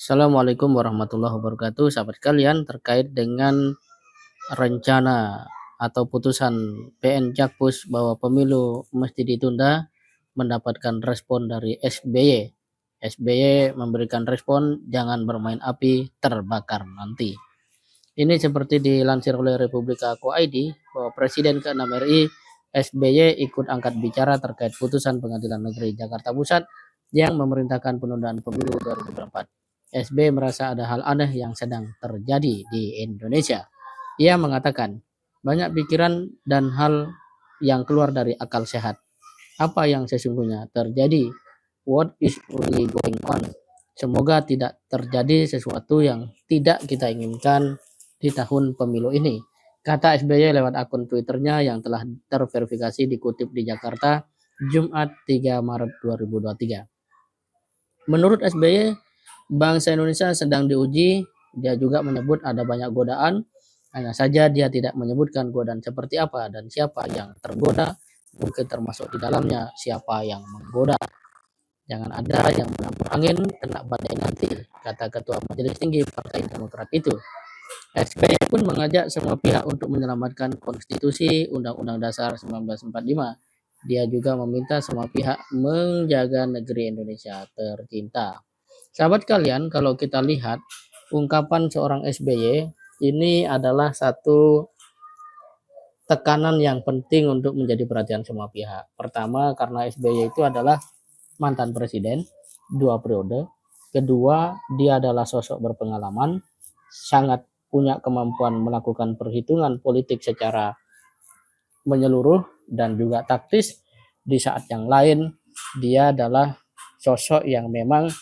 Assalamualaikum warahmatullahi wabarakatuh, sahabat sekalian, terkait dengan rencana atau putusan PN Jakpus bahwa pemilu mesti ditunda, mendapatkan respon dari SBY. SBY memberikan respon, jangan bermain api, terbakar nanti. Ini seperti dilansir oleh Republika.co.id bahwa Presiden ke-6 RI SBY ikut angkat bicara terkait putusan Pengadilan Negeri Jakarta Pusat yang memerintahkan penundaan pemilu 2024. SBY merasa ada hal aneh yang sedang terjadi di Indonesia. Ia mengatakan, banyak pikiran dan hal yang keluar dari akal sehat. Apa yang sesungguhnya terjadi? What is really going on? Semoga tidak terjadi sesuatu yang tidak kita inginkan di tahun pemilu ini, kata SBY lewat akun Twitternya yang telah terverifikasi dikutip di Jakarta, Jumat 3 Maret 2023. Menurut SBY, bangsa Indonesia sedang diuji. Dia juga menyebut ada banyak godaan, hanya saja dia tidak menyebutkan godaan seperti apa dan siapa yang tergoda, mungkin termasuk di dalamnya siapa yang menggoda. Jangan ada yang menampur angin kena badai nanti, kata Ketua Majelis Tinggi Partai Demokrat itu. SBY pun mengajak semua pihak untuk menyelamatkan konstitusi Undang-Undang Dasar 1945. Dia juga meminta semua pihak menjaga negeri Indonesia tercinta. Sahabat kalian, kalau kita lihat ungkapan seorang SBY ini adalah satu tekanan yang penting untuk menjadi perhatian semua pihak. Pertama, karena SBY itu adalah mantan presiden 2 periode. Kedua, dia adalah sosok berpengalaman, sangat punya kemampuan melakukan perhitungan politik secara menyeluruh dan juga taktis. Di saat yang lain, dia adalah sosok yang memang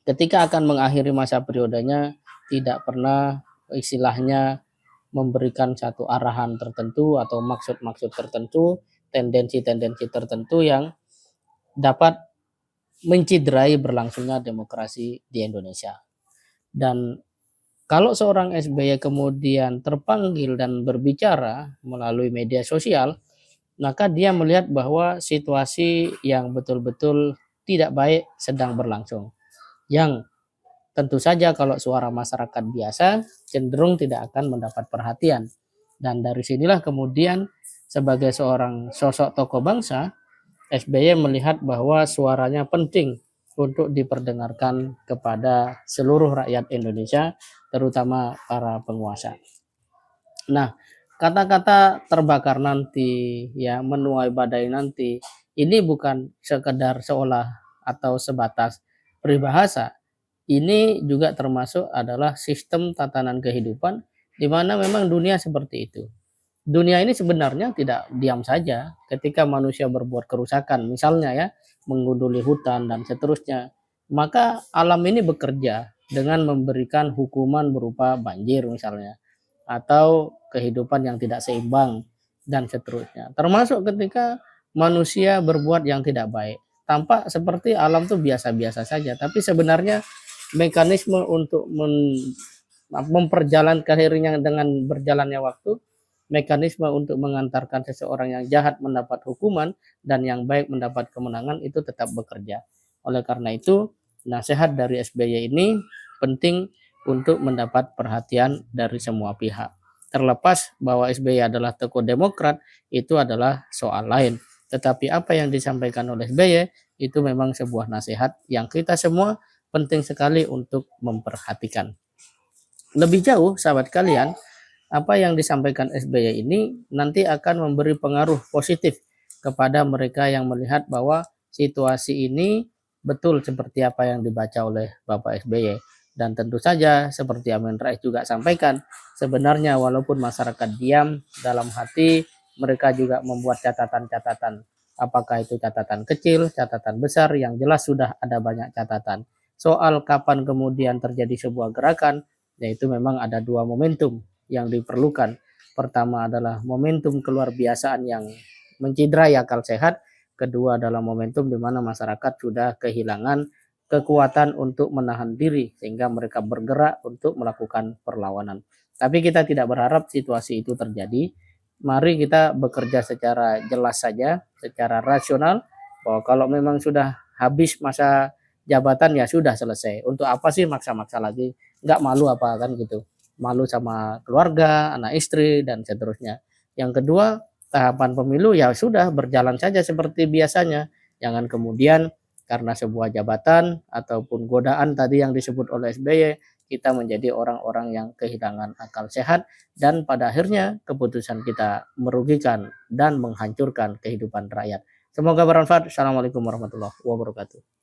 ketika akan mengakhiri masa periodenya tidak pernah istilahnya memberikan satu arahan tertentu atau maksud-maksud tertentu, tendensi-tendensi tertentu yang dapat menciderai berlangsungnya demokrasi di Indonesia. Dan kalau seorang SBY kemudian terpanggil dan berbicara melalui media sosial, maka dia melihat bahwa situasi yang betul-betul tidak baik sedang berlangsung. Yang tentu saja kalau suara masyarakat biasa cenderung tidak akan mendapat perhatian. Dan dari sinilah kemudian sebagai seorang sosok tokoh bangsa, SBY melihat bahwa suaranya penting untuk diperdengarkan kepada seluruh rakyat Indonesia, terutama para penguasa. Nah, kata-kata terbakar nanti, ya menuai badai nanti, ini bukan sekedar seolah atau sebatas peribahasa. Ini juga termasuk adalah sistem tatanan kehidupan di mana memang dunia seperti itu. Dunia ini sebenarnya tidak diam saja ketika manusia berbuat kerusakan, misalnya ya, menggunduli hutan dan seterusnya. Maka alam ini bekerja dengan memberikan hukuman berupa banjir misalnya, atau kehidupan yang tidak seimbang dan seterusnya. Termasuk ketika manusia berbuat yang tidak baik. Tampak seperti alam itu biasa-biasa saja, tapi sebenarnya mekanisme untuk memperjalankan akhirnya dengan berjalannya waktu, mekanisme untuk mengantarkan seseorang yang jahat mendapat hukuman dan yang baik mendapat kemenangan itu tetap bekerja. Oleh karena itu, nasihat dari SBY ini penting untuk mendapat perhatian dari semua pihak. Terlepas bahwa SBY adalah tokoh Demokrat, itu adalah soal lain. Tetapi apa yang disampaikan oleh SBY itu memang sebuah nasihat yang kita semua penting sekali untuk memperhatikan. Lebih jauh, sahabat kalian, apa yang disampaikan SBY ini nanti akan memberi pengaruh positif kepada mereka yang melihat bahwa situasi ini betul seperti apa yang dibaca oleh Bapak SBY. Dan tentu saja seperti Amin Rais juga sampaikan, sebenarnya walaupun masyarakat diam, dalam hati mereka juga membuat catatan-catatan. Apakah itu catatan kecil, catatan besar, yang jelas sudah ada banyak catatan. Soal kapan kemudian terjadi sebuah gerakan, yaitu memang ada dua momentum yang diperlukan. Pertama adalah momentum keluar biasaan yang menciderai akal sehat. Kedua adalah momentum di mana masyarakat sudah kehilangan kekuatan untuk menahan diri sehingga mereka bergerak untuk melakukan perlawanan. Tapi kita tidak berharap situasi itu terjadi. Mari kita bekerja secara jelas saja, secara rasional, bahwa kalau memang sudah habis masa jabatan ya sudah selesai. Untuk apa sih maksa-maksa lagi? Nggak malu apa kan gitu. Malu sama keluarga, anak istri dan seterusnya. Yang kedua, tahapan pemilu ya sudah berjalan saja seperti biasanya. Jangan kemudian karena sebuah jabatan ataupun godaan tadi yang disebut oleh SBY, kita menjadi orang-orang yang kehilangan akal sehat dan pada akhirnya keputusan kita merugikan dan menghancurkan kehidupan rakyat. Semoga bermanfaat. Assalamualaikum warahmatullahi wabarakatuh.